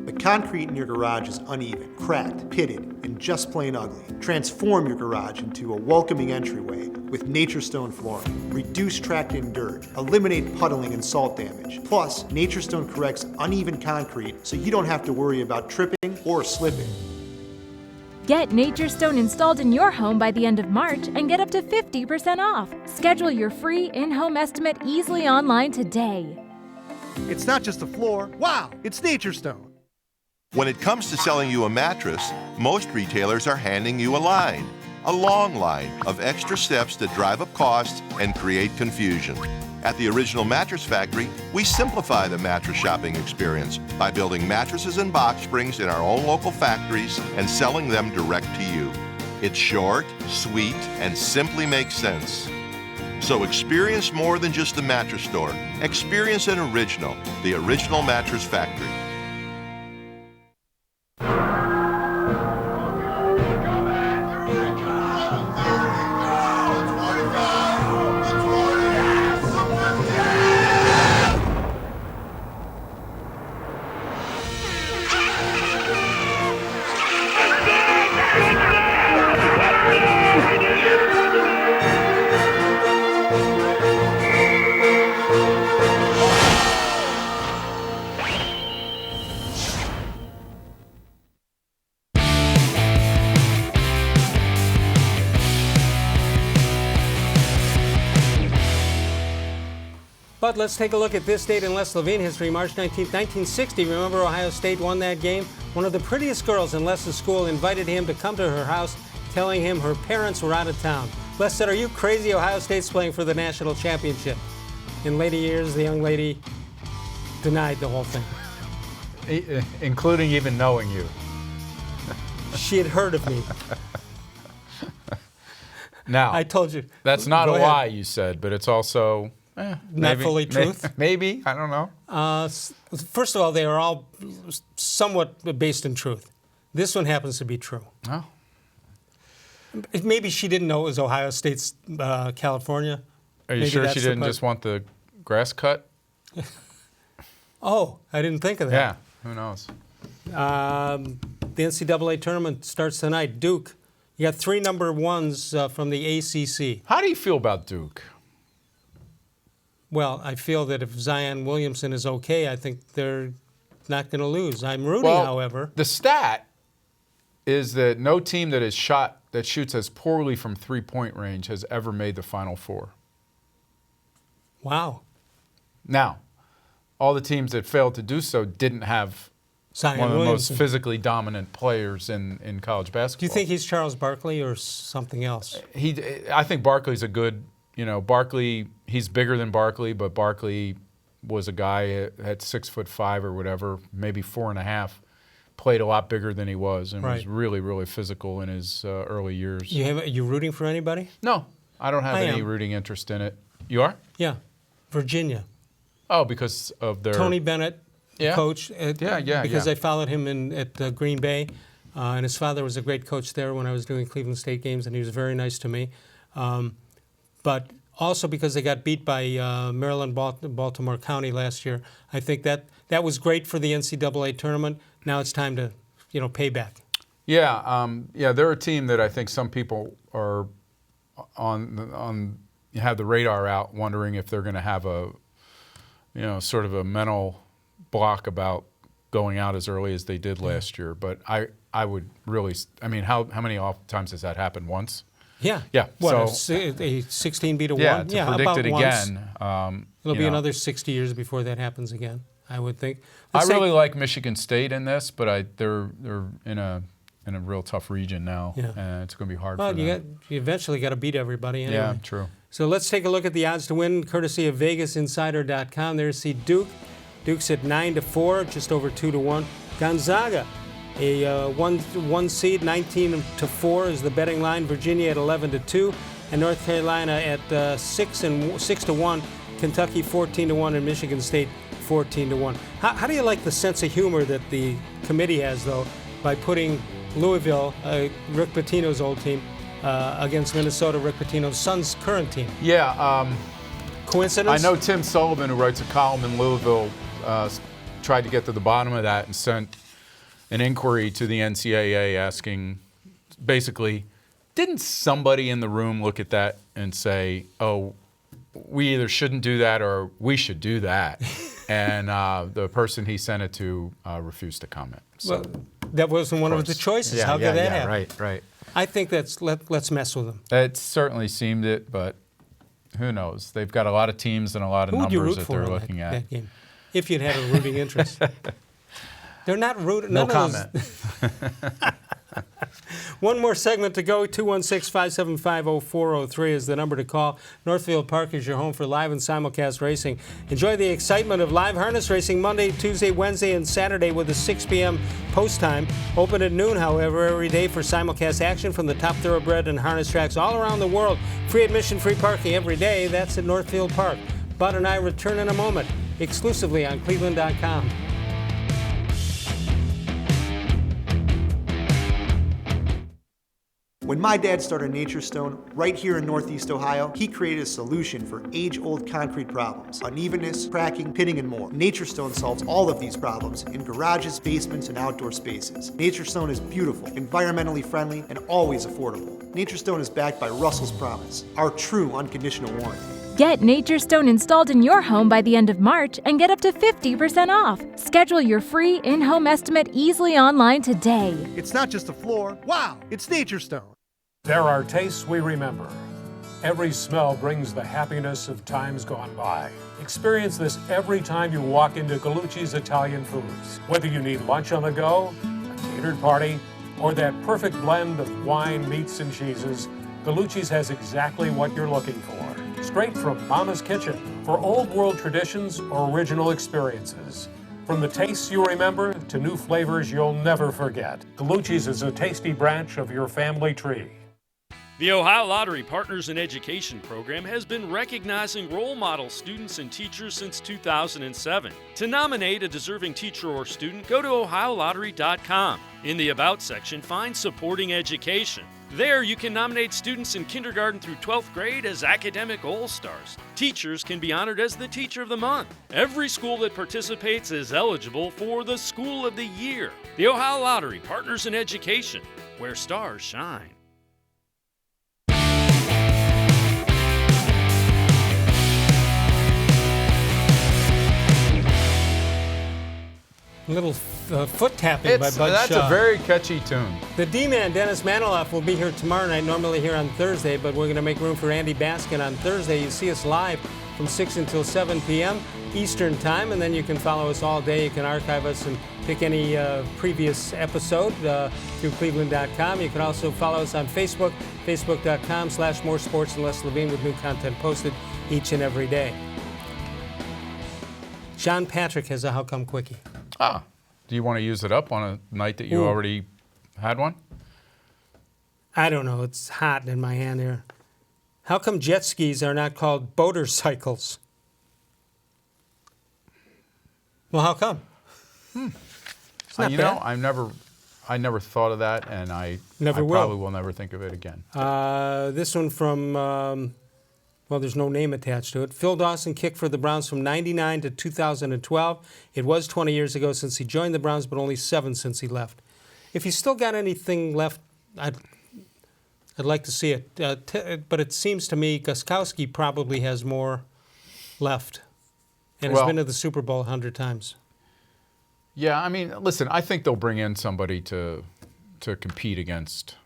The concrete in your garage is uneven, cracked, pitted, and just plain ugly. Transform your garage into a welcoming entryway with Nature Stone flooring. Reduce tracked-in dirt, eliminate puddling and salt damage. Plus, Nature Stone corrects uneven concrete so you don't have to worry about tripping or slipping. Get Nature Stone installed in your home by the end of March and get up to 50% off. Schedule your free in-home estimate easily online today. It's not just a floor. Wow, it's Nature Stone. When it comes to selling you a mattress, most retailers are handing you a long line of extra steps that drive up costs and create confusion. At the Original Mattress Factory, we simplify the mattress shopping experience by building mattresses and box springs in our own local factories and selling them direct to you. It's short, sweet, and simply makes sense. So experience more than just a mattress store. Experience an original, the Original Mattress Factory. But let's take a look at this date in Les Levine history, March 19, 1960. Remember, Ohio State won that game? One of the prettiest girls in Les's school invited him to come to her house, telling him her parents were out of town. Les said, "Are you crazy? Ohio State's playing for the national championship." In later years, the young lady denied the whole thing. Including even knowing you. She had heard of me. Now, I told you. That's not a Go ahead. lie, you said, but it's also not fully truth. Maybe, I don't know. First of all, they are all somewhat based in truth. This one happens to be true. Oh. Maybe she didn't know it was Ohio State's California. Are you Maybe sure that's she the didn't part. just want the grass cut? Oh, I didn't think of that. Yeah, who knows? The NCAA tournament starts tonight. Duke You got 3 number ones from the ACC. How do you feel about Duke? Well, I feel that if Zion Williamson is okay, I think they're not going to lose. I'm rooting, however. The stat is that no team that shoots as poorly from three-point range has ever made the Final Four. Wow. Now, all the teams that failed to do so didn't have Zion one of the Williamson. most physically dominant players in college basketball. Do you think he's Charles Barkley or something else? I think Barkley's a good, Barkley, he's bigger than Barkley, but Barkley was a guy at 6'5" or whatever, maybe 4.5, played a lot bigger than he was and was really, really physical in his early years. You rooting for anybody? No, I don't have any rooting interest in it. You are? Yeah, Virginia. Oh, because of their Tony Bennett, coach. Because I followed him at Green Bay, and his father was a great coach there when I was doing Cleveland State games, and he was very nice to me. But also because they got beat by Maryland, Baltimore County last year. I think that was great for the NCAA tournament. Now it's time to, pay back. Yeah, they're a team that I think some people are have the radar out, wondering if they're going to have a, sort of a mental block about going out as early as they did last year. But I would really, how many times has that happened? Once? Yeah. Yeah. What, so, a 16 beat a 1? Yeah, to predict about it again. It'll be another 60 years before that happens again, I would think. I really like Michigan State in this, but they're in a real tough region now, and it's going to be hard for them. You eventually got to beat everybody anyway. Yeah, true. So let's take a look at the odds to win, courtesy of VegasInsider.com. There's Duke. Duke's at 9-4, just over 2-1. Gonzaga, a one seed, 19-4 is the betting line. Virginia at 11-2, and North Carolina at 6-1. Kentucky 14-1, and Michigan State 14-1. How do you like the sense of humor that the committee has, though, by putting Louisville, Rick Pitino's old team, against Minnesota, Rick Pitino's son's current team? Yeah. Coincidence? I know Tim Sullivan, who writes a column in Louisville, tried to get to the bottom of that and sent an inquiry to the NCAA asking, basically, didn't somebody in the room look at that and say, oh, we either shouldn't do that or we should do that? And the person he sent it to refused to comment. So, well, that wasn't one of the choices. How could that happen? Right. I think let's mess with them. It certainly seemed it, but who knows? They've got a lot of teams and a lot of numbers that they're looking at. That game? If you'd had a rooting interest. They're not rooting. No comment. One more segment to go. 216-575-0403 is the number to call. Northfield Park is your home for live and simulcast racing. Enjoy the excitement of live harness racing Monday, Tuesday, Wednesday, and Saturday with a 6 p.m. post time. Open at noon, however, every day for simulcast action from the top thoroughbred and harness tracks all around the world. Free admission, free parking every day. That's at Northfield Park. Bud and I return in a moment, exclusively on cleveland.com. When my dad started Nature Stone right here in Northeast Ohio, he created a solution for age-old concrete problems: unevenness, cracking, pitting, and more. Nature Stone solves all of these problems in garages, basements, and outdoor spaces. Nature Stone is beautiful, environmentally friendly, and always affordable. Nature Stone is backed by Russell's Promise, our true unconditional warranty. Get Nature Stone installed in your home by the end of March and get up to 50% off. Schedule your free in-home estimate easily online today. It's not just a floor. Wow, it's Nature Stone. There are tastes we remember. Every smell brings the happiness of times gone by. Experience this every time you walk into Gallucci's Italian Foods. Whether you need lunch on the go, a catered party, or that perfect blend of wine, meats, and cheeses, Gallucci's has exactly what you're looking for. Straight from Mama's Kitchen for old world traditions or original experiences. From the tastes you remember to new flavors you'll never forget, Gallucci's is a tasty branch of your family tree. The Ohio Lottery Partners in Education program has been recognizing role model students and teachers since 2007. To nominate a deserving teacher or student, go to OhioLottery.com. In the About section, find Supporting Education. There, you can nominate students in kindergarten through 12th grade as academic all-stars. Teachers can be honored as the Teacher of the Month. Every school that participates is eligible for the School of the Year. The Ohio Lottery Partners in Education, where stars shine. Little foot tapping by Bud That's Shaw. a very catchy tune. The D-Man, Dennis Maniloff, will be here tomorrow night, normally here on Thursday, but we're going to make room for Andy Baskin on Thursday. You see us live from 6 until 7 p.m. Eastern Time, and then you can follow us all day. You can archive us and pick any previous episode through cleveland.com. You can also follow us on Facebook, facebook.com/More Sports and Less Levine, with new content posted each and every day. John Patrick has a How Come Quickie. Ah, do you want to use it up on a night that you already had one? I don't know. It's hot in my hand here. How come jet skis are not called boatercycles? Well, how come? It's not bad. I never thought of that, and I probably will never think of it again. This one from, well, there's no name attached to it. Phil Dawson kicked for the Browns from 99 to 2012. It was 20 years ago since he joined the Browns, but only 7 since he left. If he's still got anything left, I'd like to see it. But it seems to me Gostkowski probably has more left and has been to the Super Bowl 100 times. Yeah, I mean, listen, I think they'll bring in somebody to compete against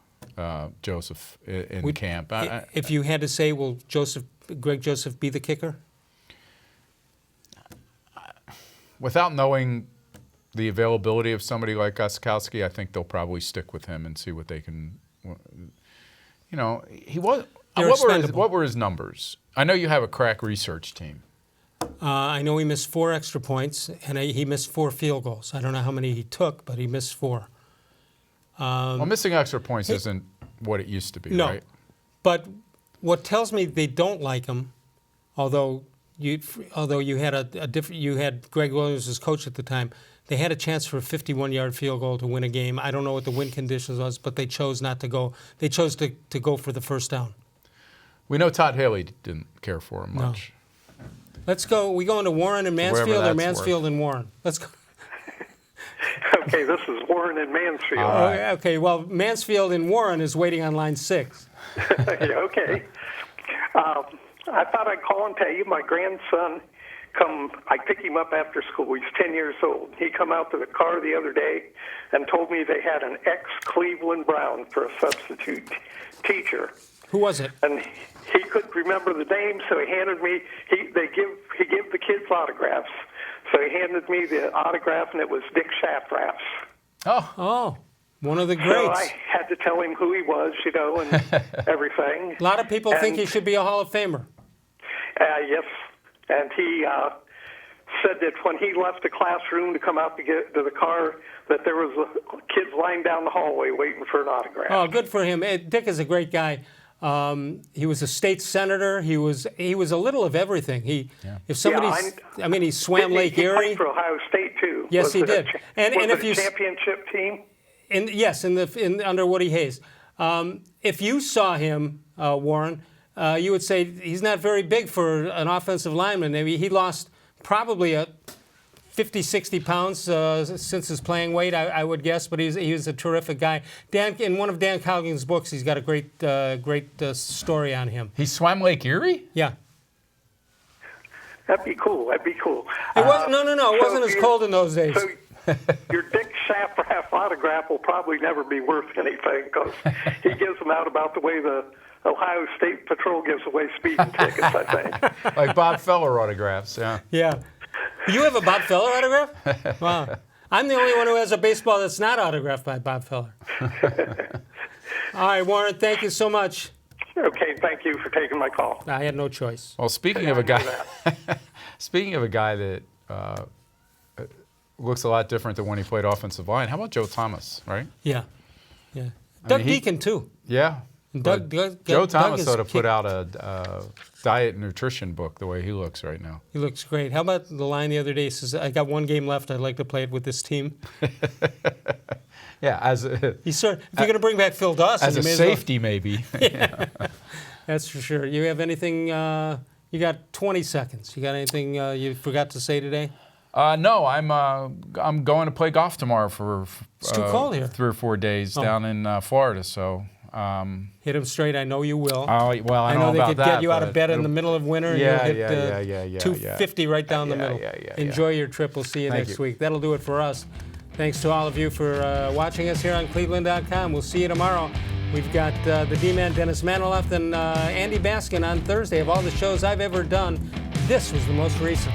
Joseph in camp. If you had to say, will Greg Joseph be the kicker? Without knowing the availability of somebody like Gostkowski, I think they'll probably stick with him and see what they can. You know, he was. What were his numbers? I know you have a crack research team. I know he missed 4 extra points, and he missed 4 field goals. I don't know how many he took, but he missed 4. Well, missing extra points isn't what it used to be, right? But what tells me they don't like him, although you had Greg Williams as coach at the time, they had a chance for a 51-yard field goal to win a game. I don't know what the win conditions was, but they chose not to go. They chose to go for the first down. We know Todd Haley didn't care for him much. No. Let's go. We go into Warren and Mansfield, or Mansfield and Warren? Let's go. Okay, this is Warren and Mansfield. Right. Okay, well, Mansfield and Warren is waiting on line 6. Okay. I thought I'd call and tell you my grandson I pick him up after school. He's 10 years old. He come out to the car the other day and told me they had an ex-Cleveland Brown for a substitute teacher. Who was it? And he couldn't remember the name, so he handed me. He gave the kids autographs. So he handed me the autograph, and it was Dick Shafraff's. Oh, one of the greats. So I had to tell him who he was, and everything. A lot of people think he should be a Hall of Famer. Yes, and he said that when he left the classroom to come out to get to the car, that there was kids lying down the hallway waiting for an autograph. Oh, good for him. Dick is a great guy. He was a state senator. He was a little of everything. He swam Lake Erie. He played for Ohio State too. Yes, he did. And if you championship team. Yes, under Woody Hayes. If you saw him, Warren, you would say he's not very big for an offensive lineman. I mean, he lost probably 50, 60 pounds since his playing weight, I would guess, but he was a terrific guy. In one of Dan Cowgan's books, he's got a great story on him. He swam Lake Erie? Yeah. That'd be cool. It was, no. It wasn't as cold in those days. So your Dick Shafraff autograph will probably never be worth anything because he gives them out about the way the Ohio State Patrol gives away speeding tickets, I think. Like Bob Feller autographs, yeah. Yeah. You have a Bob Feller autograph? Wow. I'm the only one who has a baseball that's not autographed by Bob Feller. All right, Warren, thank you so much. Okay, thank you for taking my call. I had no choice. Well, speaking of a guy that looks a lot different than when he played offensive line, how about Joe Thomas, right? Yeah. Doug Deacon, too. Yeah. Joe Thomas ought to put out a diet and nutrition book the way he looks right now. He looks great. How about the line the other day? He says, I got one game left. I'd like to play it with this team. Yeah. If you're going to bring back Phil Dawson. As a safety, maybe. Yeah. That's for sure. You have anything? You got 20 seconds. You got anything you forgot to say today? No, I'm going to play golf tomorrow for it's too cold here. 3 or 4 days down in Florida, so Hit them straight. I know you will. Oh, well, I know they about could that, get you out of but bed in the middle of winter. Yeah, and you'll hit 250 right down the middle. Enjoy your trip. We'll see you next week. That'll do it for us. Thanks to all of you for watching us here on cleveland.com. We'll see you tomorrow. We've got the D-Man Dennis Maniloff and Andy Baskin on Thursday. Of all the shows I've ever done, this was the most recent.